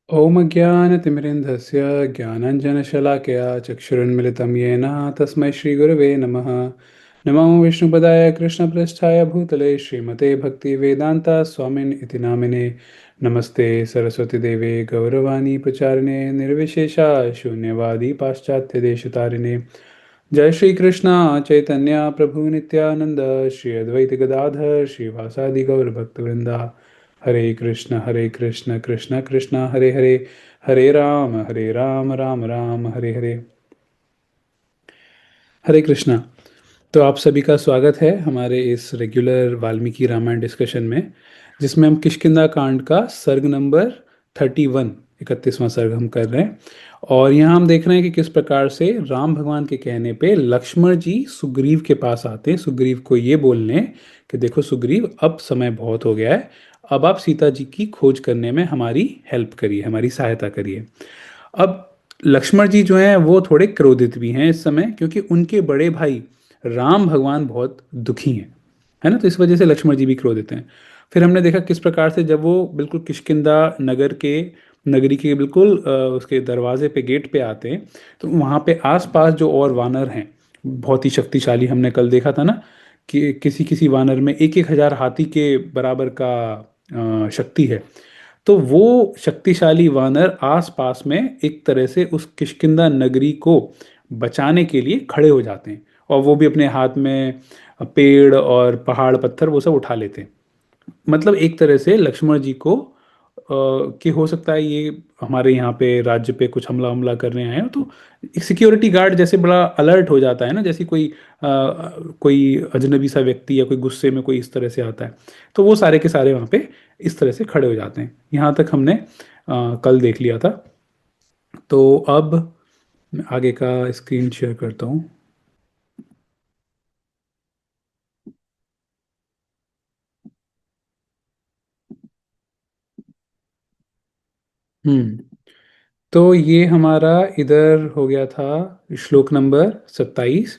ॐ अज्ञानतिमिरेन्धस्य ज्ञानाञ्जनशलाकया चक्षुरुन्मिलितं येन तस्मै श्रीगुरवे नमः। नमो विष्णुपदाय कृष्णप्रेष्ठाय भूतले श्रीमते भक्तिवेदान्ता स्वामिन् इति नामिने। नमस्ते सरस्वतीदेवे गौरवाणी प्रचारिणे निर्विशेषा शून्यवादी पाश्चात्यदेशतारिणे। जय श्री कृष्ण चैतन्य प्रभु नित्यानंद श्री अद्वैत गदाधर श्रीवासादि गौर भक्तवृंदा। हरे कृष्ण कृष्ण कृष्ण हरे हरे, हरे राम राम राम हरे हरे। हरे कृष्णा। तो आप सभी का स्वागत है हमारे इस रेगुलर वाल्मीकि रामायण डिस्कशन में, जिसमें हम किष्किंधा कांड का सर्ग नंबर 31, 31वां सर्ग हम कर रहे हैं। और यहाँ हम देख रहे हैं कि किस प्रकार से राम भगवान के कहने पे लक्ष्मण जी सुग्रीव के पास आते हैं, सुग्रीव को ये बोलने कि देखो सुग्रीव, अब समय बहुत हो गया है, अब आप सीता जी की खोज करने में हमारी हेल्प करिए, हमारी सहायता करिए। अब लक्ष्मण जी जो हैं वो थोड़े क्रोधित भी हैं इस समय, क्योंकि उनके बड़े भाई राम भगवान बहुत दुखी हैं, है ना। तो इस वजह से लक्ष्मण जी भी क्रोधित हैं। फिर हमने देखा किस प्रकार से जब वो बिल्कुल किष्किंधा नगरी के बिल्कुल उसके दरवाजे पे, गेट पे आते हैं, तो वहाँ पे आसपास जो और वानर हैं बहुत ही शक्तिशाली, हमने कल देखा था ना कि किसी किसी वानर में एक एक हजार हाथी के बराबर का शक्ति है। तो वो शक्तिशाली वानर आसपास में एक तरह से उस किष्किंधा नगरी को बचाने के लिए खड़े हो जाते हैं, और वो भी अपने हाथ में पेड़ और पहाड़ पत्थर वो सब उठा लेते हैं। मतलब एक तरह से लक्ष्मण जी को कि हो सकता है ये हमारे यहाँ पे राज्य पे कुछ हमला हमला करने आए हो, तो एक सिक्योरिटी गार्ड जैसे बड़ा अलर्ट हो जाता है ना, जैसे कोई अजनबी सा व्यक्ति या कोई गुस्से में कोई इस तरह से आता है, तो वो सारे के सारे वहाँ पे इस तरह से खड़े हो जाते हैं। यहाँ तक हमने कल देख लिया था। तो अब मैं आगे का स्क्रीन शेयर करता हूँ। हम्म। तो ये हमारा इधर हो गया था श्लोक नंबर 27।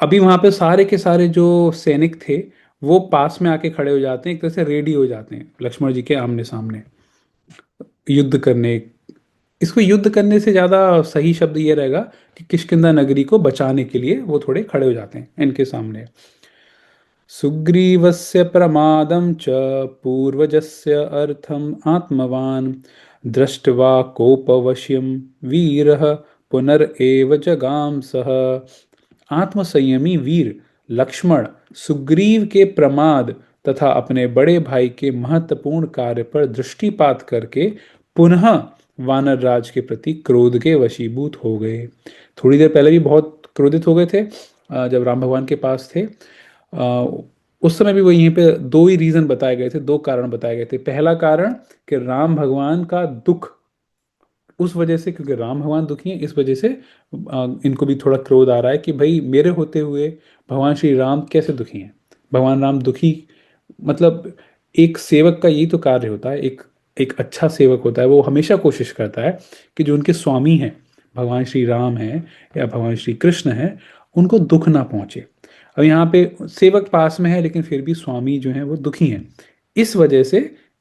अभी वहां पे सारे के सारे जो सैनिक थे वो पास में आके खड़े हो जाते हैं, एक तरह से रेडी हो जाते हैं लक्ष्मण जी के आमने सामने युद्ध करने। इसको युद्ध करने से ज्यादा सही शब्द ये रहेगा कि किष्किंधा नगरी को बचाने के लिए वो थोड़े खड़े हो जाते हैं इनके सामने। सुग्रीवस्य प्रमादं च पूर्वजस्य अर्थम आत्मवान दृष्ट्वा कोपवश्यं वीरः पुनरेव जगाम सह। आत्मसंयमी वीर लक्ष्मण सुग्रीव के प्रमाद तथा अपने बड़े भाई के महत्वपूर्ण कार्य पर दृष्टिपात करके पुनः वानर राज के प्रति क्रोध के वशीभूत हो गए। थोड़ी देर पहले भी बहुत क्रोधित हो गए थे जब राम भगवान के पास थे। उस समय भी वो यहीं पे दो ही रीजन बताए गए थे, दो कारण बताए गए थे। पहला कारण कि राम भगवान का दुख, उस वजह से, क्योंकि राम भगवान दुखी हैं इस वजह से इनको भी थोड़ा क्रोध आ रहा है कि भाई मेरे होते हुए भगवान श्री राम कैसे दुखी हैं। भगवान राम दुखी, मतलब एक सेवक का यही तो कार्य होता है, एक एक अच्छा सेवक होता है वो हमेशा कोशिश करता है कि जो उनके स्वामी हैं, भगवान श्री राम हैं या भगवान श्री कृष्ण हैं, उनको दुख ना पहुंचे। अब यहाँ पे सेवक पास में है लेकिन फिर भी स्वामी जो हैं वो दुखी हैं, इस वजह से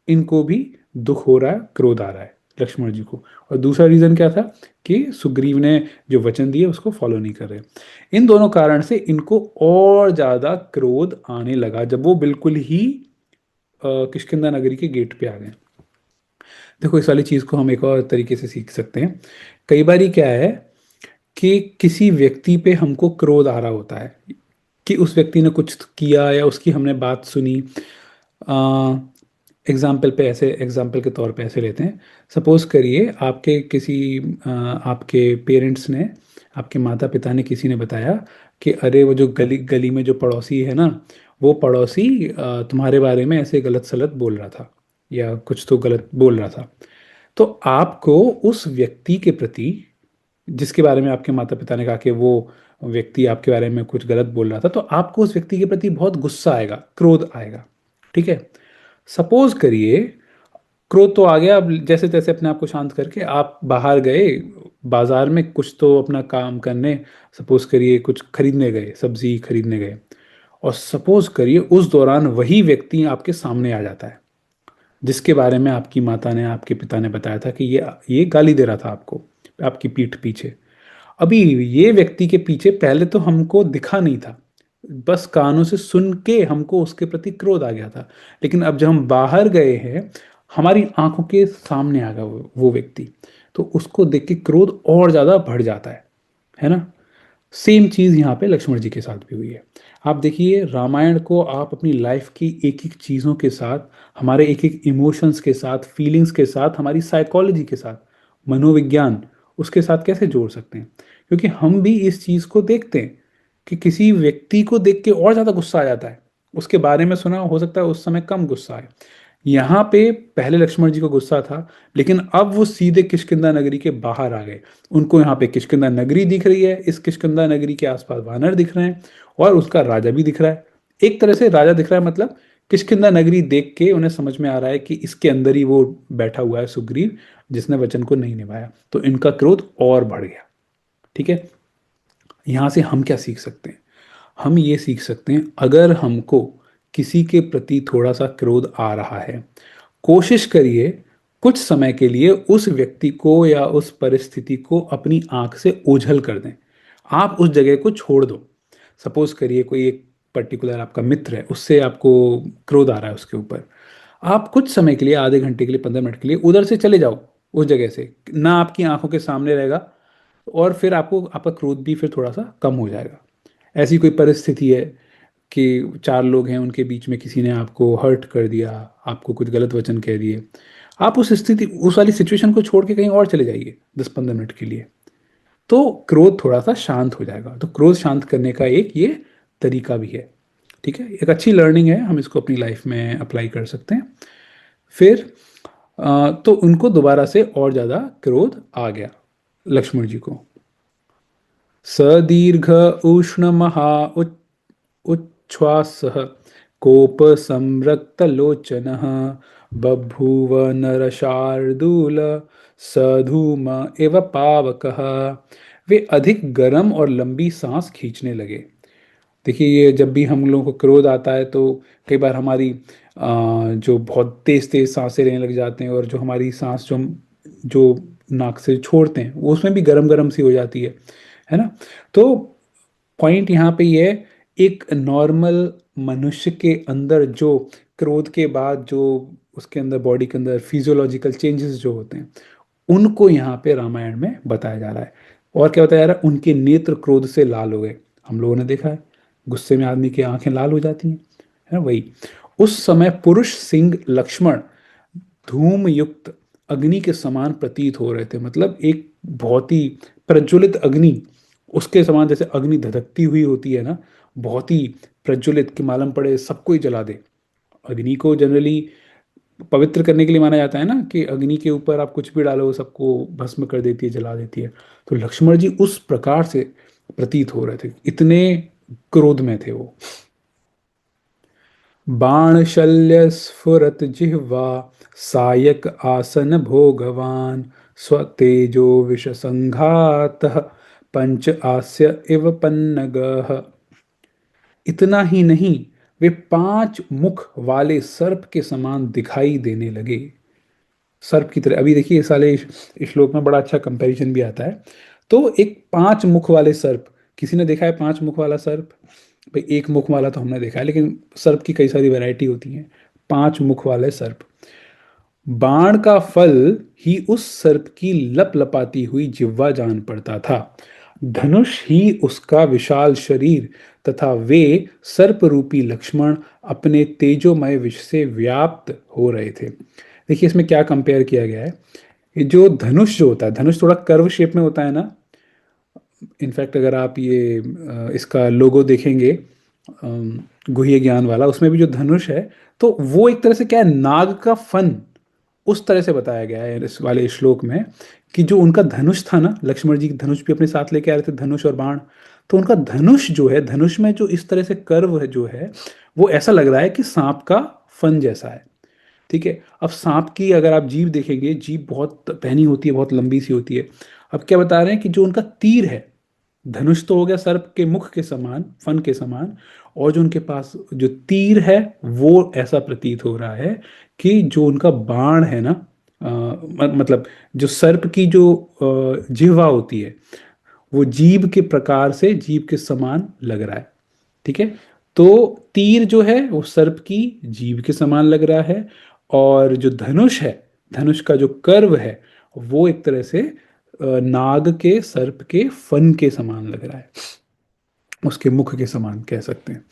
इनको भी दुख हो रहा है, क्रोध आ रहा है लक्ष्मण जी को। और दूसरा रीजन क्या था कि सुग्रीव ने जो वचन दिए उसको फॉलो नहीं कर रहे। इन दोनों कारण से इनको और ज्यादा क्रोध आने लगा जब वो बिल्कुल ही किष्किंधा नगरी के गेट पे आ गए। देखो इस वाली चीज को हम एक और तरीके से सीख सकते हैं। कई बार क्या है कि किसी व्यक्ति पे हमको क्रोध आ रहा होता है कि उस व्यक्ति ने कुछ किया या उसकी हमने बात सुनी। एग्जाम्पल के तौर पे ऐसे लेते हैं। सपोज करिए आपके आपके पेरेंट्स ने, आपके माता पिता ने, किसी ने बताया कि अरे वो जो गली गली में जो पड़ोसी है ना, वो पड़ोसी तुम्हारे बारे में ऐसे गलत सलत बोल रहा था या कुछ तो गलत बोल रहा था। तो आपको उस व्यक्ति के प्रति, जिसके बारे में आपके माता पिता ने कहा कि वो व्यक्ति आपके बारे में कुछ गलत बोल रहा था, तो आपको उस व्यक्ति के प्रति बहुत गुस्सा आएगा, क्रोध आएगा। ठीक है। सपोज करिए क्रोध तो आ गया, अब जैसे तैसे अपने आप को शांत करके आप बाहर गए, बाजार में कुछ तो अपना काम करने, सपोज करिए कुछ खरीदने गए, सब्जी खरीदने गए, और सपोज करिए उस दौरान वही व्यक्ति आपके सामने आ जाता है। जिसके बारे में आपकी माता ने, आपके पिता ने बताया था कि ये गाली दे रहा था आपको, आपकी पीठ पीछे। अभी ये व्यक्ति के पीछे पहले तो हमको दिखा नहीं था, बस कानों से सुन के हमको उसके प्रति क्रोध आ गया था। लेकिन अब जब हम बाहर गए हैं, हमारी आंखों के सामने आ गया वो व्यक्ति, तो उसको देख के क्रोध और ज्यादा बढ़ जाता है ना। सेम चीज यहाँ पे लक्ष्मण जी के साथ भी हुई है। आप देखिए, रामायण को आप अपनी लाइफ की एक एक चीजों के साथ, हमारे एक एक इमोशंस के साथ, फीलिंग्स के साथ, हमारी साइकोलॉजी के साथ, मनोविज्ञान, उसके साथ कैसे जोड़ सकते हैं? क्योंकि हम भी इस चीज को देखते हैं कि किसी व्यक्ति को देख के और ज्यादा गुस्सा आ जाता है। उसके बारे में सुना हो सकता है उस समय कम गुस्सा आए। यहाँ पे पहले लक्ष्मण जी को गुस्सा था, लेकिन अब वो सीधे किष्किंधा नगरी के बाहर आ गए। उनको यहाँ पे किष्किंधा नगरी दिख रही है, इस किष्किंधा नगरी के आसपास वानर दिख रहे हैं, और उसका राजा भी दिख रहा है। एक तरह से राजा दिख रहा है, मतलब किष्किंधा नगरी देख के उन्हें समझ में आ रहा है कि इसके अंदर ही वो बैठा हुआ है सुग्रीव, जिसने वचन को नहीं निभाया। तो इनका क्रोध और बढ़ गया। ठीक है। यहाँ से हम क्या सीख सकते हैं? हम ये सीख सकते हैं, अगर हमको किसी के प्रति थोड़ा सा क्रोध आ रहा है, कोशिश करिए कुछ समय के लिए उस व्यक्ति को या उस परिस्थिति को अपनी आंख से ओझल कर दें। आप उस जगह को छोड़ दो। सपोज करिए कोई एक पर्टिकुलर आपका मित्र है, उससे आपको क्रोध आ रहा है उसके ऊपर। आप कुछ समय के लिए, आधे घंटे के लिए, 15 मिनट के लिए उधर से चले जाओ, उस जगह से ना, आपकी आंखों के सामने रहेगा, और फिर आपको आपका क्रोध भी फिर थोड़ा सा कम हो जाएगा। ऐसी कोई परिस्थिति है कि चार लोग हैं, उनके बीच में किसी ने आपको हर्ट कर दिया, आपको कुछ गलत वचन कह दिए, आप उस स्थिति, उस वाली सिचुएशन को छोड़ के कहीं और चले जाइए 10-15 मिनट के लिए, तो क्रोध थोड़ा सा शांत हो जाएगा। तो क्रोध शांत करने का एक ये तरीका भी है। ठीक है, एक अच्छी लर्निंग है, हम इसको अपनी लाइफ में अप्लाई कर सकते हैं। फिर तो उनको दोबारा से और ज़्यादा क्रोध आ गया लक्ष्मण जी को। सदीर्घ उष्ण महा उच्छ्वासः कोप संरक्तलोचन बभूव नरशार्दूल सधूम इव पावकः। वे अधिक गर्म और लंबी सांस खींचने लगे। देखिए, ये जब भी हम लोगों को क्रोध आता है तो कई बार हमारी जो बहुत तेज तेज सांसें लेने लग जाते हैं, और जो हमारी सांस जो नाक से छोड़ते हैं, वो उसमें भी गरम गरम सी हो जाती है ना। तो पॉइंट यहाँ पे ये है, एक नॉर्मल मनुष्य के अंदर जो क्रोध के बाद जो उसके अंदर, बॉडी के अंदर फिजियोलॉजिकल चेंजेस जो होते हैं, उनको यहाँ पे रामायण में बताया जा रहा है। और क्या बताया जा रहा है? उनके नेत्र क्रोध से लाल हो गए। हम लोगों ने देखा है, गुस्से में आदमी की आंखें लाल हो जाती हैं, है ना? वही उस समय पुरुष सिंह लक्ष्मण धूम युक्त अग्नि के समान प्रतीत हो रहे थे। मतलब एक बहुत ही प्रज्वलित अग्नि, उसके समान, जैसे अग्नि धधकती हुई होती है ना, बहुत ही प्रज्वलित, कि मालूम पड़े सबको ही जला दे। अग्नि को जनरली पवित्र करने के लिए माना जाता है ना, कि अग्नि के ऊपर आप कुछ भी डालो वो सबको भस्म कर देती है, जला देती है। तो लक्ष्मण जी उस प्रकार से प्रतीत हो रहे थे, इतने क्रोध में थे वो। बाण शल्य स्फुरत जिह्वा सायक आसन भोगवान स्वतेजो विष संघात पंच आस्य इव पन्नगः। इतना ही नहीं, वे 5 मुख वाले सर्प के समान दिखाई देने लगे। सर्प की तरह। अभी देखिए इस वाले श्लोक में बड़ा अच्छा कंपैरिजन भी आता है। तो एक 5 मुख वाले सर्प, किसी ने देखा है 5 मुख वाला सर्प? भाई एक मुख वाला तो हमने देखा है, लेकिन सर्प की कई सारी वैरायटी होती हैं। 5 मुख वाले सर्प, बाण का फल ही उस सर्प की लपलपाती हुई जिह्वा जान पड़ता था, धनुष ही उसका विशाल शरीर, तथा वे सर्प रूपी लक्ष्मण अपने तेजोमय विष से व्याप्त हो रहे थे। देखिए इसमें क्या कंपेयर किया गया है। ये जो धनुष जो होता है, धनुष थोड़ा कर्व शेप में होता है ना। इनफैक्ट अगर आप ये इसका लोगो देखेंगे, गुह्य ज्ञान वाला, उसमें भी जो धनुष है, तो वो एक तरह से क्या है, नाग का फन, उस तरह से बताया गया है इस वाले श्लोक में। कि जो उनका धनुष था ना, लक्ष्मण जी धनुष भी अपने साथ लेके आ रहे थे, धनुष और बाण। तो उनका धनुष जो है, धनुष में जो इस तरह से कर्व है जो है, वो ऐसा लग रहा है कि सांप का फन जैसा है। ठीक है। अब सांप की अगर आप जीभ देखेंगे, जीभ बहुत पहनी होती है, बहुत लंबी सी होती है। अब क्या बता रहे हैं कि जो उनका तीर है, धनुष तो हो गया सर्प के मुख के समान, फन के समान, और जो उनके पास जो तीर है, वो ऐसा प्रतीत हो रहा है कि जो उनका बाण है ना, मतलब जो सर्प की जो जिह्वा होती है, वो जीभ के प्रकार से जीभ के समान लग रहा है। ठीक है। तो तीर जो है वो सर्प की जीभ के समान लग रहा है, और जो धनुष है, धनुष का जो कर्व है, वो एक तरह से नाग के सर्प के फन के समान लग रहा है, उसके मुख के समान कह सकते हैं।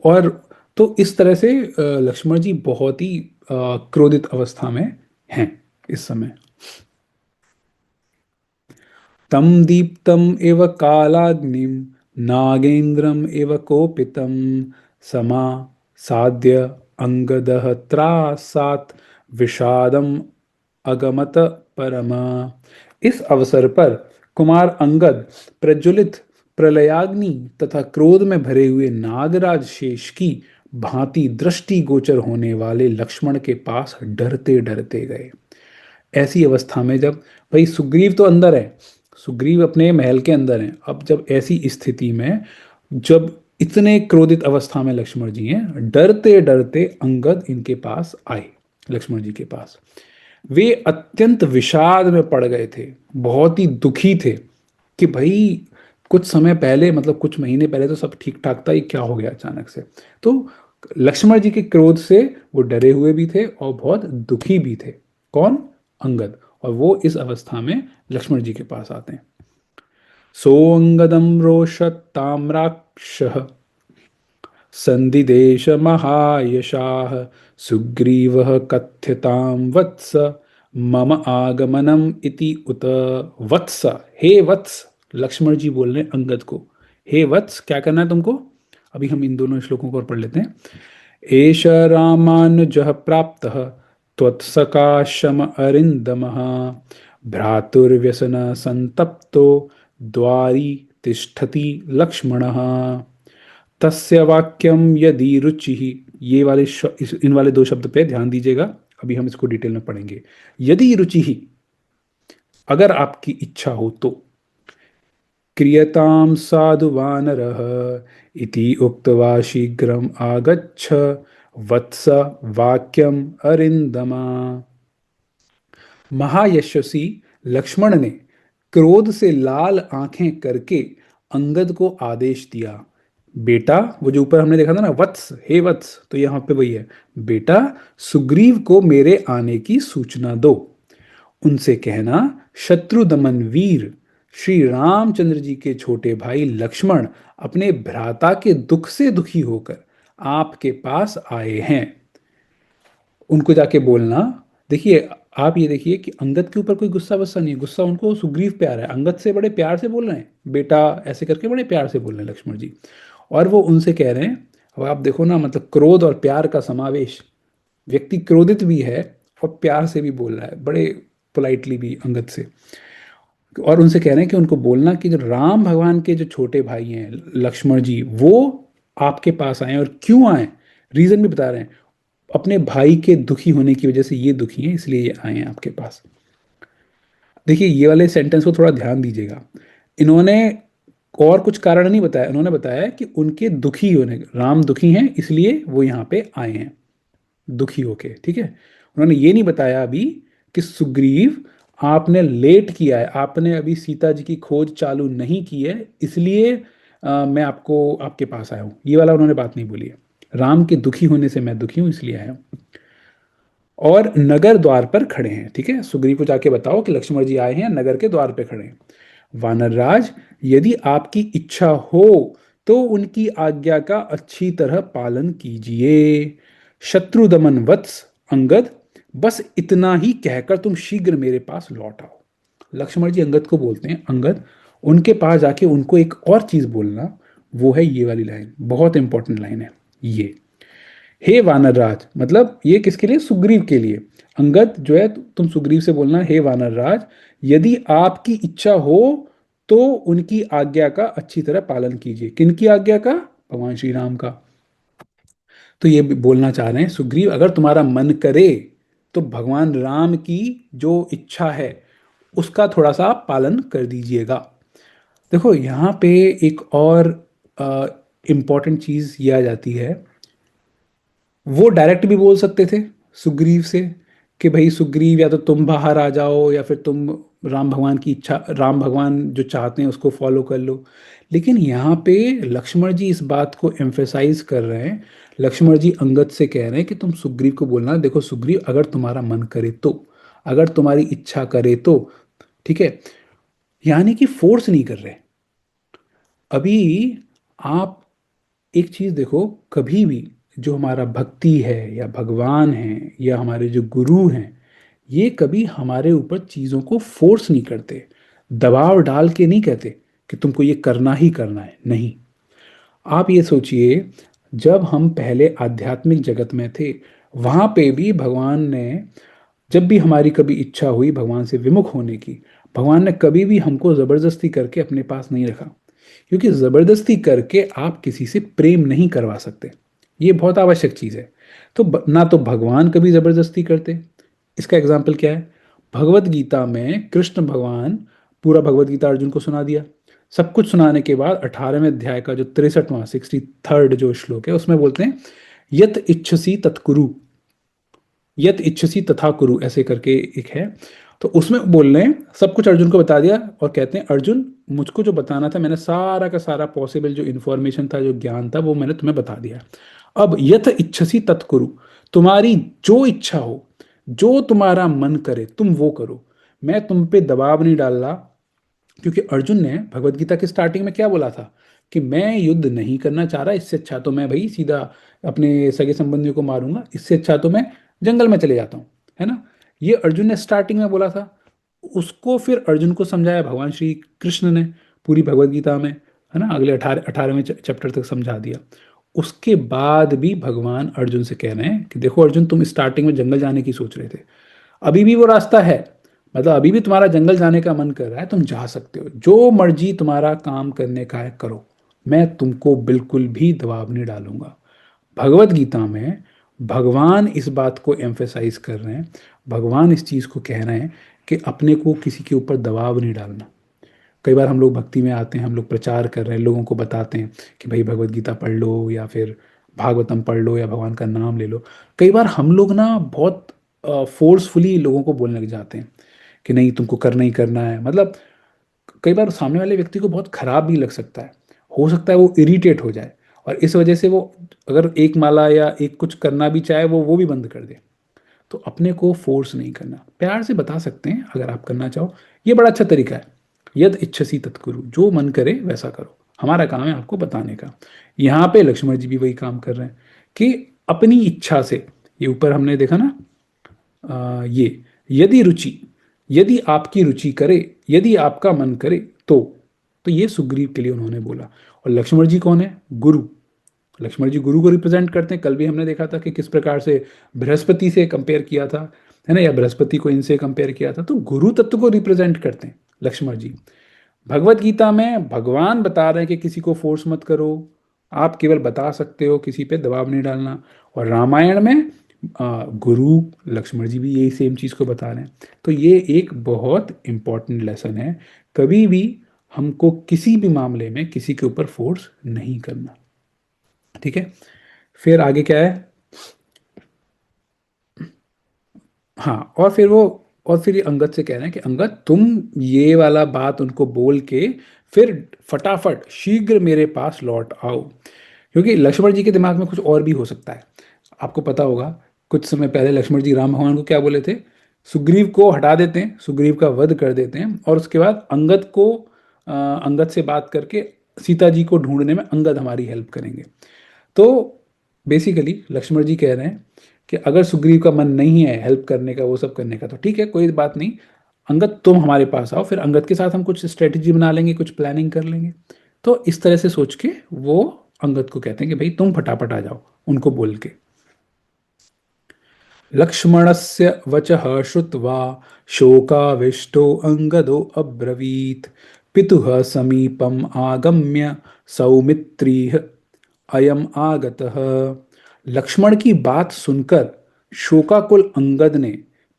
और तो इस तरह से लक्ष्मण जी बहुत ही क्रोधित अवस्था में हैं इस समय। तं दीप्तम् इव कालाग्निं नागेन्द्रम् इव कोपितं समासाद्य अंगदः त्रासात् विषादम अगमत परम। इस अवसर पर कुमार अंगद प्रज्वलित प्रलयाग्नि तथा क्रोध में भरे हुए नागराज शेष की भांति दृष्टि गोचर होने वाले लक्ष्मण के पास डरते डरते गए। ऐसी अवस्था में जब, भाई सुग्रीव तो अंदर है, सुग्रीव अपने महल के अंदर है, अब जब ऐसी स्थिति में जब इतने क्रोधित अवस्था में लक्ष्मण जी हैं, डरते डरते अंगद इनके पास आए, लक्ष्मण जी के पास। वे अत्यंत विषाद में पड़ गए थे, बहुत ही दुखी थे कि भाई कुछ समय पहले, मतलब कुछ महीने पहले तो सब ठीक ठाक था, ये क्या हो गया अचानक से। तो लक्ष्मण जी के क्रोध से वो डरे हुए भी थे और बहुत दुखी भी थे। कौन? अंगद। और वो इस अवस्था में लक्ष्मण जी के पास आते हैं। सोऽङ्गदं रोषत्ताम्राक्षः सन्धिदेशमहायशाः सुग्रीवः कथ्यतां वत्स मम आगमनम इति उत। वत्स, हे वत्स, लक्ष्मण जी बोल रहे हैं अंगद को, हे वत्स, क्या करना है तुमको? अभी हम इन दोनों श्लोकों को और पढ़ लेते हैं। एष रामानुजः प्राप्तः त्वत्सकाशम अरिन्दमः भ्रातुर्व्यसन संतप्तो द्वारि तिष्ठति लक्ष्मणः तस्य वाक्यम यदि रुचि। ये वाले इन वाले दो शब्द पे ध्यान दीजिएगा, अभी हम इसको डिटेल में पढ़ेंगे। यदि रुचि ही, अगर आपकी इच्छा हो तो, क्रियताम साधु वानरः इति उक्त्वा शीघ्रम आगच्छ वत्स वाक्यम अरिंदमा। महायशस्वी लक्ष्मण ने क्रोध से लाल आंखें करके अंगद को आदेश दिया, बेटा, वो जो ऊपर हमने देखा था ना वत्स, हे वत्स, तो यहाँ पे वही है, बेटा सुग्रीव को मेरे आने की सूचना दो। उनसे कहना, शत्रु दमन वीर श्री रामचंद्र जी के छोटे भाई लक्ष्मण अपने भ्राता के दुख से दुखी होकर आपके पास आए हैं। उनको जाके बोलना। देखिए, आप ये देखिए कि अंगद के ऊपर कोई गुस्सा वस्सा नहीं है, गुस्सा उनको सुग्रीव पे आ रहा है। अंगद से बड़े प्यार से बोल रहे हैं, बेटा ऐसे करके बड़े प्यार से बोल रहे हैं लक्ष्मण जी। और वो उनसे कह रहे हैं, अब आप देखो ना, मतलब क्रोध और प्यार का समावेश, व्यक्ति क्रोधित भी है और प्यार से भी बोल रहा है, बड़े पोलाइटली भी अंगद से। और उनसे कह रहे हैं कि उनको बोलना कि जो राम भगवान के जो छोटे भाई हैं लक्ष्मण जी, वो आपके पास आए, और क्यों आए, रीजन भी बता रहे हैं। अपने भाई के दुखी होने की वजह से ये दुखी हैं, इसलिए ये आए हैं आपके पास। देखिए, ये वाले सेंटेंस को थोड़ा ध्यान दीजिएगा। इन्होंने और कुछ कारण नहीं बताया, उन्होंने बताया कि उनके दुखी होने, राम दुखी हैं इसलिए वो यहाँ पे आए हैं दुखी होके। ठीक है। उन्होंने ये नहीं बताया अभी कि सुग्रीव, आपने लेट किया है, आपने अभी सीता जी की खोज चालू नहीं की है, इसलिए मैं आपको आपके पास आया हूँ, ये वाला उन्होंने बात नहीं बोली है। राम के दुखी होने से मैं दुखी हूँ, इसलिए आया हूँ। और नगर द्वार पर खड़े हैं। ठीक है, सुग्रीव को जाके बताओ कि लक्ष्मण जी आए हैं, नगर के द्वार पे खड़े हैं। वानरराज, यदि आपकी इच्छा हो तो उनकी आज्ञा का अच्छी तरह पालन कीजिए। शत्रु दमन वत्स अंगद, बस इतना ही कहकर तुम शीघ्र मेरे पास लौट आओ। लक्ष्मण जी अंगद को बोलते हैं, अंगद उनके पास जाके उनको एक और चीज बोलना, वो है ये वाली लाइन, बहुत इंपॉर्टेंट लाइन है ये। हे वानरराज, मतलब ये किसके लिए? सुग्रीव के लिए। अंगद जो है, तुम सुग्रीव से बोलना, हे वानरराज, यदि आपकी इच्छा हो तो उनकी आज्ञा का अच्छी तरह पालन कीजिए। किनकी आज्ञा का? भगवान श्री राम का। तो ये बोलना चाह रहे हैं सुग्रीव, अगर तुम्हारा मन करे तो भगवान राम की जो इच्छा है उसका थोड़ा सा आप पालन कर दीजिएगा। देखो यहाँ पे एक और इंपॉर्टेंट चीज ये आ जाती है, वो डायरेक्ट भी बोल सकते थे सुग्रीव से कि भाई सुग्रीव, या तो तुम बाहर आ जाओ या फिर तुम राम भगवान की इच्छा, राम भगवान जो चाहते हैं उसको फॉलो कर लो। लेकिन यहाँ पे लक्ष्मण जी इस बात को एम्फेसाइज कर रहे हैं। लक्ष्मण जी अंगद से कह रहे हैं कि तुम सुग्रीव को बोलना, देखो सुग्रीव, अगर तुम्हारा मन करे तो, अगर तुम्हारी इच्छा करे तो, ठीक है। यानी कि फोर्स नहीं कर रहे। अभी आप एक चीज देखो, कभी भी जो हमारा भक्ति है या भगवान है या हमारे जो गुरु हैं, ये कभी हमारे ऊपर चीजों को फोर्स नहीं करते, दबाव डाल के नहीं कहते कि तुमको ये करना ही करना है, नहीं। आप ये सोचिए, जब हम पहले आध्यात्मिक जगत में थे, वहां पे भी भगवान ने, जब भी हमारी कभी इच्छा हुई भगवान से विमुख होने की, भगवान ने कभी भी हमको जबरदस्ती करके अपने पास नहीं रखा। क्योंकि जबरदस्ती करके आप किसी से प्रेम नहीं करवा सकते, ये बहुत आवश्यक चीज है। तो ना तो भगवान कभी जबरदस्ती करते। इसका एग्जाम्पल क्या है? भगवत गीता में कृष्ण भगवान पूरा भगवत गीता अर्जुन को सुना दिया। सब कुछ सुनाने के बाद 18वें अध्याय का जो 63वां 63rd जो श्लोक है, उसमें बोलते हैं यत इच्छसी तत्कुरु, यत इच्छसी तथा कुरु, ऐसे करके एक है। तो उसमें बोल रहे हैं, सब कुछ अर्जुन को बता दिया और कहते हैं अर्जुन, मुझको जो बताना था मैंने सारा का सारा पॉसिबल जो इन्फॉर्मेशन था, जो ज्ञान था, वो मैंने तुम्हें बता दिया। अब यथ इच्छसी तत्कुरु, तुम्हारी जो इच्छा हो, जो तुम्हारा मन करे तुम वो करो, मैं तुम पे दबाव नहीं डाल रहा। क्योंकि अर्जुन ने भगवत गीता के स्टार्टिंग में क्या बोला था कि मैं युद्ध नहीं करना चाह रहा, इससे अच्छा तो मैं भाई सीधा अपने सगे संबंधियों को मारूंगा, इससे अच्छा तो मैं जंगल में चले जाता हूँ, है ना। ये अर्जुन ने स्टार्टिंग में बोला था। उसको फिर अर्जुन को समझाया भगवान श्री कृष्ण ने पूरी भगवत गीता में, है ना, अगले 18वें चैप्टर तक समझा दिया। उसके बाद भी भगवान अर्जुन से कह रहे हैं कि देखो अर्जुन, तुम स्टार्टिंग में जंगल जाने की सोच रहे थे, अभी भी वो रास्ता है, मतलब अभी भी तुम्हारा जंगल जाने का मन कर रहा है, तुम जा सकते हो, जो मर्जी तुम्हारा काम करने का है करो, मैं तुमको बिल्कुल भी दबाव नहीं डालूंगा। भगवत गीता में भगवान इस बात को एम्फेसाइज कर रहे हैं, भगवान इस चीज़ को कह रहे हैं कि अपने को किसी के ऊपर दबाव नहीं डालना। कई बार हम लोग भक्ति में आते हैं, हम लोग प्रचार कर रहे हैं, लोगों को बताते हैं कि भाई भगवत गीता पढ़ लो या फिर भागवतम पढ़ लो या भगवान का नाम ले लो। कई बार हम लोग ना बहुत फोर्सफुली लोगों को बोलने लग जाते हैं कि नहीं तुमको करना ही करना है। मतलब कई बार सामने वाले व्यक्ति को बहुत खराब भी लग सकता है, हो सकता है वो इरिटेट हो जाए, और इस वजह से वो अगर एक माला या एक कुछ करना भी चाहे वो भी बंद कर दे। तो अपने को फोर्स नहीं करना, प्यार से बता सकते हैं अगर आप करना चाहो, ये बड़ा अच्छा तरीका है। यद इच्छसी तत्कुरु, जो मन करे वैसा करो, हमारा काम है आपको बताने का। यहाँ पे लक्ष्मण जी भी वही काम कर रहे हैं कि अपनी इच्छा से, ये ऊपर हमने देखा ना, ये यदि रुचि, यदि आपकी रुचि करे, यदि आपका मन करे तो ये सुग्रीव के लिए उन्होंने बोला। और लक्ष्मण जी कौन है? गुरु। लक्ष्मण जी गुरु को रिप्रेजेंट करते हैं। कल भी हमने देखा था कि किस प्रकार से बृहस्पति से कंपेयर किया था, है ना, या बृहस्पति को इनसे कंपेयर किया था। तो गुरु तत्व को रिप्रेजेंट करते हैं लक्ष्मण जी। भगवत गीता में भगवान बता रहे हैं कि किसी को फोर्स मत करो, आप केवल बता सकते हो, किसी पे दबाव नहीं डालना। और रामायण में गुरु लक्ष्मण जी भी यही सेम चीज़ को बता रहे हैं। तो ये एक बहुत इंपॉर्टेंट लेसन है, कभी भी हमको किसी भी मामले में किसी के ऊपर फोर्स नहीं करना। ठीक है, फिर आगे क्या है? हाँ, और फिर ये अंगद से कह रहे हैं कि अंगद, तुम ये वाला बात उनको बोल के फिर फटाफट शीघ्र मेरे पास लौट आओ। क्योंकि लक्ष्मण जी के दिमाग में कुछ और भी हो सकता है। आपको पता होगा, कुछ समय पहले लक्ष्मण जी राम भगवान को क्या बोले थे? सुग्रीव को हटा देते हैं, सुग्रीव का वध कर देते हैं, और उसके बाद अंगद से बात करके सीता जी को ढूंढने में अंगद हमारी हेल्प करेंगे। तो बेसिकली लक्ष्मण जी कह रहे हैं कि अगर सुग्रीव का मन नहीं है हेल्प करने का, वो सब करने का, तो ठीक है, कोई बात नहीं, अंगद तुम हमारे पास आओ, फिर अंगद के साथ हम कुछ स्ट्रेटेजी बना लेंगे, कुछ प्लानिंग कर लेंगे। तो इस तरह से सोच के वो अंगद को कहते हैं कि भाई तुम फटाफट आ जाओ, उनको बोल के। लक्ष्मणस्य वचः श्रुत्वा शोकाविष्टो अंगदो अब्रवीत् पितुः समीपम आगम्य सौमित्रीः अयम आगतः। लक्ष्मण की बात सुनकर शोकाकुल अंगद ने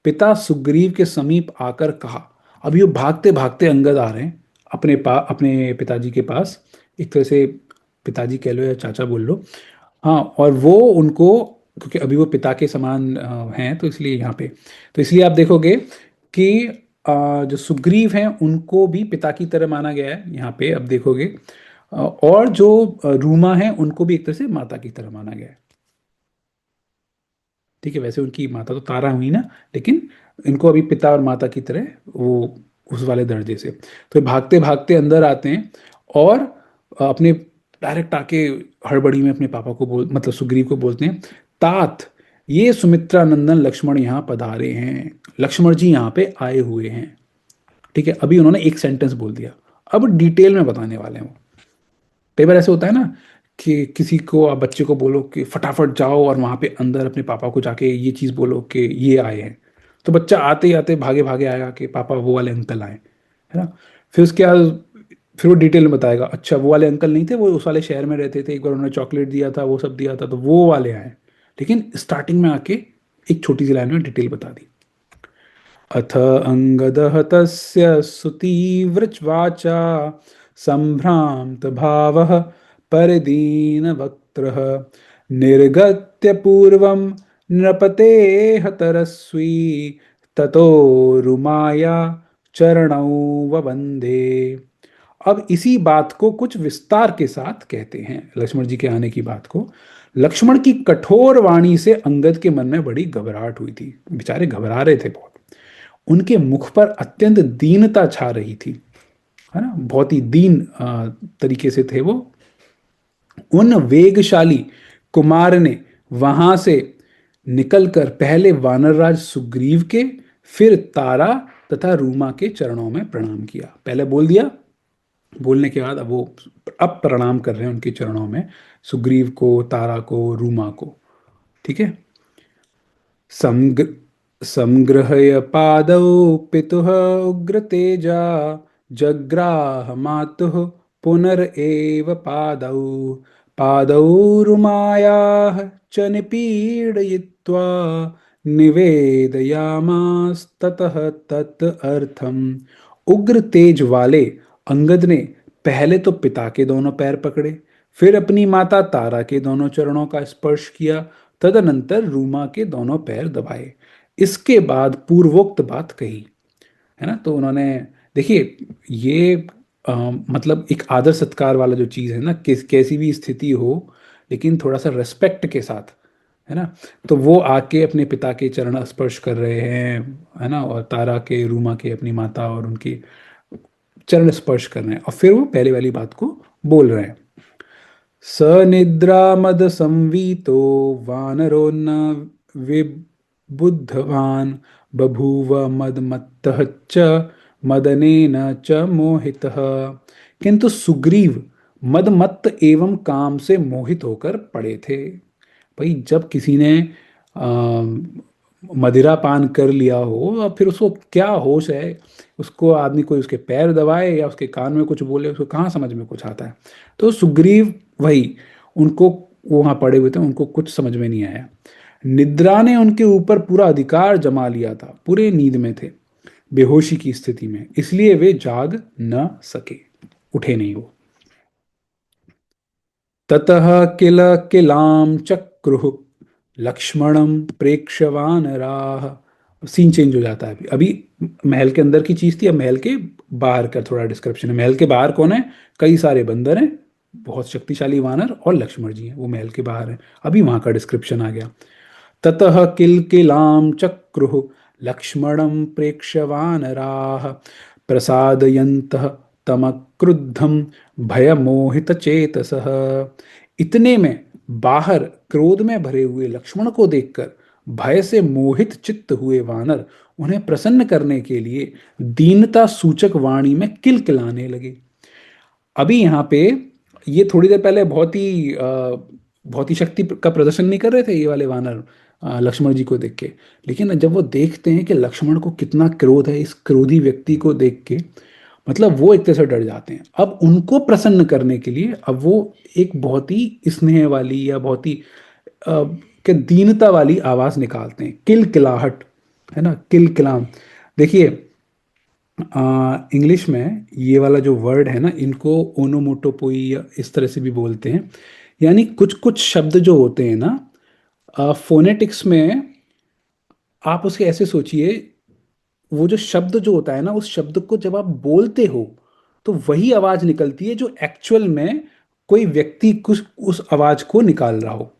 पिता सुग्रीव के समीप आकर कहा। अभी वो भागते भागते अंगद आ रहे हैं अपने पिताजी के पास, एक तरह से पिताजी कह लो या चाचा बोल लो। हाँ, और वो उनको, क्योंकि अभी वो पिता के समान हैं, तो इसलिए यहाँ पे, तो इसलिए आप देखोगे कि जो सुग्रीव हैं उनको भी पिता की तरह माना गया है यहाँ पे, अब देखोगे। और जो रूमा है उनको भी एक तरह से माता की तरह माना गया है। ठीक है, वैसे उनकी माता तो तारा हुई ना, लेकिन इनको अभी पिता और माता की तरह वो उस वाले दर्जे से। तो भागते भागते अंदर आते हैं और अपने डायरेक्ट आके हड़बड़ी में अपने पापा को बोल, मतलब सुग्रीव को बोलते हैं, तात, ये सुमित्रा नंदन लक्ष्मण यहाँ पधारे हैं, लक्ष्मण जी यहाँ पे आए हुए हैं। ठीक है, अभी उन्होंने एक सेंटेंस बोल दिया, अब डिटेल में बताने वाले हैं वो। कई बार ऐसे होता है ना कि किसी को, आप बच्चे को बोलो कि फटाफट जाओ और वहां पे अंदर अपने पापा को जाके ये चीज बोलो कि ये आए हैं, तो बच्चा आते ही आते भागे भागे आएगा कि पापा वो वाले अंकल आए, है ना। फिर उसके बाद फिर वो डिटेल में बताएगा, अच्छा वो वाले अंकल नहीं थे, वो उस वाले शहर में रहते थे, एक बार उन्होंने चॉकलेट दिया था, वो सब दिया था, तो वो वाले आए। लेकिन स्टार्टिंग में आके एक छोटी सी लाइन में डिटेल बता दी। अथ अंगदः तस्य सुतीव्रवाचा सम्भ्रान्तभावः परदीनवक्त्रः निर्गत्य पूर्वं नृपतेः तरस्वी ततो रुमाया चरणौ ववन्दे। अब इसी बात को कुछ विस्तार के साथ कहते हैं, लक्ष्मण जी के आने की बात को। लक्ष्मण की कठोर वाणी से अंगद के मन में बड़ी घबराहट हुई थी, बेचारे घबरा रहे थे बहुत। उनके मुख पर अत्यंत दीनता छा रही थी, है ना, बहुत ही दीन तरीके से थे वो। उन वेगशाली कुमार ने वहां से निकलकर पहले वानरराज सुग्रीव के, फिर तारा तथा रूमा के चरणों में प्रणाम किया। पहले बोल दिया, बोलने के बाद अब वो अब प्रणाम कर रहे हैं उनके चरणों में, सुग्रीव को, तारा को, रूमा को। ठीक है। संग संगृह्य पादौ पितुः उग्रतेजा जग्राह मातुः पुनरेव पादौ पादौ रुमायाः च निपीडयित्वा निवेदयामास्ततः तत् अर्थम। उग्र तेज वाले अंगद ने पहले तो पिता के दोनों पैर पकड़े, फिर अपनी माता तारा के दोनों चरणों का स्पर्श किया, तदनंतर रूमा के दोनों पैर दबाए। इसके बाद पूर्वोक्त बात कही, है ना। तो उन्होंने, देखिए, ये मतलब एक आदर सत्कार वाला जो चीज़ है ना, कैसी भी स्थिति हो, लेकिन थोड़ा सा रेस्पेक्ट के साथ, है ना। तो वो आके अपने पिता के चरण स्पर्श कर रहे हैं, है ना, और तारा के, रूमा के, अपनी माता और उनके चरण स्पर्श कर रहे हैं, और फिर वो पहले वाली बात को बोल रहे हैं। स निद्रामद संवीतो वानरो न विबुद्धवान् बभूव मदमत्तः च मदनेन च मोहितः। किंतु सुग्रीव मदमत्त एवं काम से मोहित होकर पड़े थे। भाई, जब किसी ने मदिरा पान कर लिया हो और फिर उसको क्या होश है, उसको आदमी कोई उसके पैर दबाए या उसके कान में कुछ बोले, उसको कहाँ समझ में कुछ आता है। तो सुग्रीव वही, उनको, वो वहाँ पड़े हुए थे, उनको कुछ समझ में नहीं आया। निद्रा ने उनके ऊपर पूरा अधिकार जमा लिया था, पूरे नींद में थे, बेहोशी की स्थिति में, इसलिए वे जाग न सके, उठे नहीं वो। ततः किल किलां चक्रुः लक्ष्मणं प्रेक्षवान राह। सीन चेंज हो जाता है। अभी अभी महल के अंदर की चीज थी, अब महल के बाहर का थोड़ा डिस्क्रिप्शन है। महल के बाहर कौन है? कई सारे बंदर हैं, बहुत शक्तिशाली वानर, और लक्ष्मण जी हैं, वो महल के बाहर हैं। अभी वहां का डिस्क्रिप्शन आ गया। ततः किल्किलां चक्रुः लक्ष्मणं प्रेक्ष्यवानराः प्रसादयन्तः तमक्रुद्धं भयमोहितचेतसः। इतने में बाहर क्रोध में भरे हुए लक्ष्मण को देखकर भय से मोहित चित्त हुए वानर उन्हें प्रसन्न करने के लिए दीनता सूचक वाणी में किलकिलाने लगे। अभी यहाँ पे, ये थोड़ी देर पहले बहुत ही शक्ति का प्रदर्शन नहीं कर रहे थे ये वाले वानर लक्ष्मण जी को देख के। लेकिन जब वो देखते हैं कि लक्ष्मण को कितना क्रोध है, इस क्रोधी व्यक्ति को देख के, मतलब वो एक तरह से डर जाते हैं। अब उनको प्रसन्न करने के लिए अब वो एक बहुत ही स्नेह वाली या बहुत ही के दीनता वाली आवाज निकालते हैं, किल किलाहट, है ना, किल किलाम। देखिए, इंग्लिश में ये वाला जो वर्ड है ना, इनको ओनोमोटोपोई या इस तरह से भी बोलते हैं। यानी कुछ कुछ शब्द जो होते हैं ना, फोनेटिक्स में आप उसके ऐसे सोचिए, वो जो शब्द जो होता है ना, उस शब्द को जब आप बोलते हो तो वही आवाज निकलती है जो एक्चुअल में कोई व्यक्ति कुछ उस आवाज को निकाल रहा हो।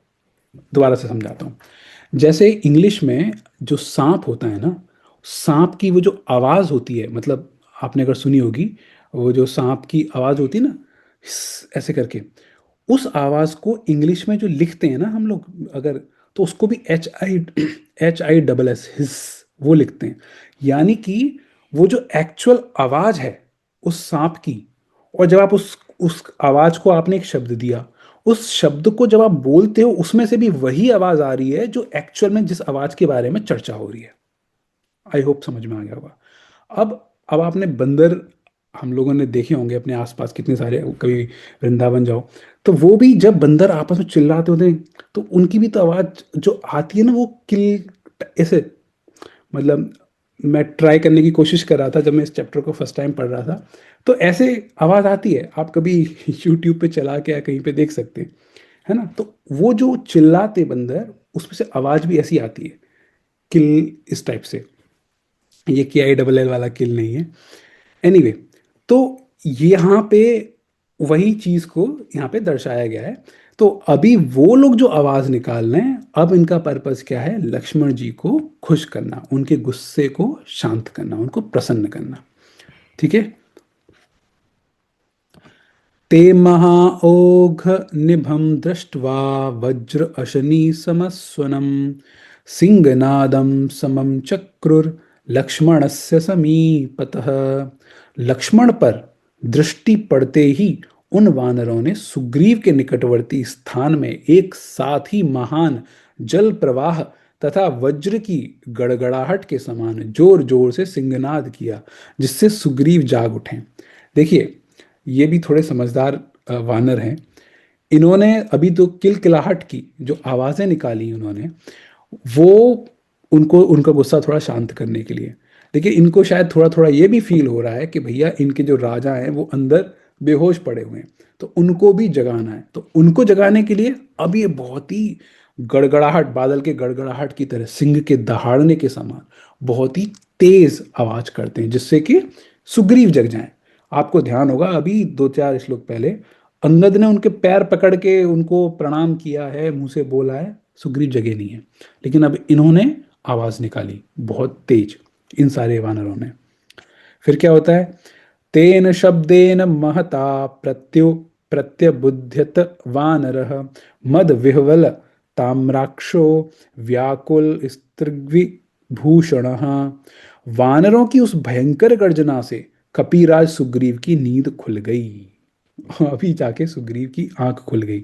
दोबारा से समझाता हूँ। जैसे इंग्लिश में जो सांप होता है ना, सांप की वो जो आवाज होती है, मतलब आपने अगर सुनी होगी, वो जो सांप की आवाज होती है ना, ऐसे करके, उस आवाज को इंग्लिश में जो लिखते हैं ना हम लोग अगर, तो उसको भी HI SS हिस, वो लिखते हैं। यानी कि वो जो एक्चुअल आवाज है उस सांप की, और जब आप उस आवाज को आपने एक शब्द दिया, उस शब्द को जब आप बोलते हो उसमें से भी वही आवाज आ रही है जो एक्चुअल में जिस आवाज के बारे में चर्चा हो रही है। आई होप समझ में आ गया होगा। अब अब आपने बंदर, हम लोगों ने देखे होंगे अपने आसपास कितने सारे, कभी वृंदावन जाओ तो वो भी जब बंदर आपस में चिल्लाते होते हैं तो उनकी भी तो आवाज जो आती है ना, वो किल ऐसे, मतलब मैं ट्राई करने की कोशिश कर रहा था जब मैं इस चैप्टर को फर्स्ट टाइम पढ़ रहा था, तो ऐसे आवाज आती है। आप कभी यूट्यूब पे चला के या कहीं पे देख सकते हैं, है ना। तो वो जो चिल्लाते बंदर, उसमें से आवाज भी ऐसी आती है, किल, इस टाइप से। ये KILL वाला किल नहीं है। एनीवे, तो यहाँ पे वही चीज को यहाँ पे दर्शाया गया है। तो अभी वो लोग जो आवाज निकाल रहे हैं, अब इनका पर्पस क्या है? लक्ष्मण जी को खुश करना, उनके गुस्से को शांत करना, उनको प्रसन्न करना। ठीक है। ते महाओघ निभम दृष्ट्वा वज्र अशनी समस्वनम सिंहनादम समम चक्रुर लक्ष्मणस्य समीपतः। लक्ष्मण पर दृष्टि पड़ते ही उन वानरों ने सुग्रीव के निकटवर्ती स्थान में एक साथ ही महान जल प्रवाह तथा वज्र की गड़गड़ाहट के समान जोर जोर से सिंहनाद किया, जिससे सुग्रीव जाग उठे। देखिए, ये भी थोड़े समझदार वानर हैं। इन्होंने अभी तो किलकिलाहट की जो आवाजें निकाली उन्होंने, वो उनको उनका गुस्सा थोड़ा शांत करने के लिए। देखिए, इनको शायद थोड़ा थोड़ा ये भी फील हो रहा है कि भैया इनके जो राजा हैं वो अंदर बेहोश पड़े हुए हैं, तो उनको भी जगाना है। तो उनको जगाने के लिए अब ये बहुत ही गड़गड़ाहट, बादल के गड़गड़ाहट की तरह, सिंह के दहाड़ने के समान बहुत ही तेज आवाज करते हैं, जिससे कि सुग्रीव जग जाएं। आपको ध्यान होगा अभी 2 4 श्लोक पहले अंगद ने उनके पैर पकड़ के उनको प्रणाम किया है, मुंह से बोला है, सुग्रीव जगे नहीं है। लेकिन अब इन्होंने आवाज निकाली बहुत तेज, इन सारे वानरों ने। फिर क्या होता है? तेन शब्देन महता प्रत्यबुध्यत वानरः मद विह्वल ताम्राक्षो व्याकुल स्त्रिग्विभूषणः। वानरों की उस भयंकर गर्जना से कपिराज सुग्रीव की नींद खुल गई। अभी जाके सुग्रीव की आंख खुल गई।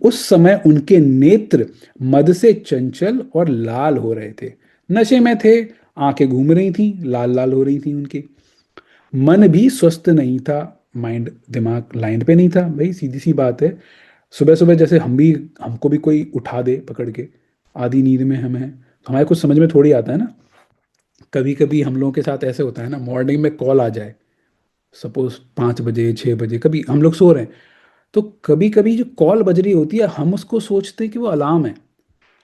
उस समय उनके नेत्र मद से चंचल और लाल हो रहे थे, नशे में थे। आंखें घूम रही थीं, लाल लाल हो रही थी उनकी। मन भी स्वस्थ नहीं था, माइंड, दिमाग लाइन पे नहीं था। भाई सीधी सी बात है, सुबह सुबह जैसे हमको भी कोई उठा दे पकड़ के, आधी नींद में हम हैं, तो हमारे कुछ समझ में थोड़ी आता है ना। कभी कभी हम लोगों के साथ ऐसे होता है ना, मॉर्निंग में कॉल आ जाए, सपोज 5 बजे 6 बजे, कभी हम लोग सो रहे हैं, तो कभी कभी जो कॉल बज रही होती है हम उसको सोचते हैं कि वो अलार्म है,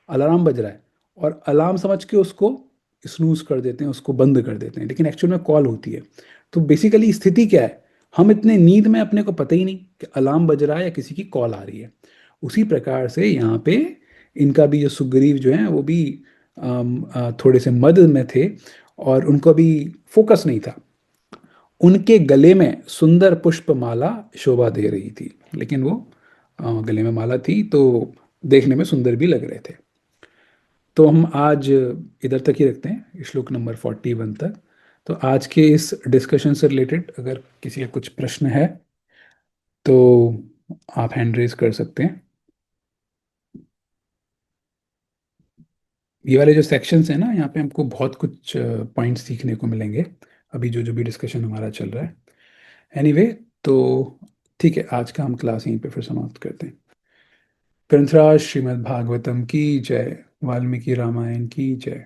अलार्म बज रहा है, और अलार्म समझ के उसको स्नूज कर देते हैं, उसको बंद कर देते हैं, लेकिन एक्चुअल में कॉल होती है। तो बेसिकली स्थिति क्या है? हम इतने नींद में अपने को पता ही नहीं कि अलार्म बज रहा है या किसी की कॉल आ रही है। उसी प्रकार से यहाँ पे इनका भी जो सुग्रीव जो है वो भी थोड़े से मद में थे, और उनको भी फोकस नहीं था। उनके गले में सुंदर पुष्प माला शोभा दे रही थी, लेकिन वो गले में माला थी तो देखने में सुंदर भी लग रहे थे। तो हम आज इधर तक ही रखते हैं, श्लोक नंबर 41 तक। तो आज के इस डिस्कशन से रिलेटेड अगर किसी का कुछ प्रश्न है तो आप हैंड रेज कर सकते हैं। ये वाले जो सेक्शंस हैं ना, यहाँ पे हमको बहुत कुछ पॉइंट्स सीखने को मिलेंगे, अभी जो जो भी डिस्कशन हमारा चल रहा है। एनीवे, तो ठीक है, आज का हम क्लास यहीं पे फिर समाप्त करते हैं। ग्रंथराज श्रीमद् भागवतम की जय। वाल्मीकि रामायण की जय।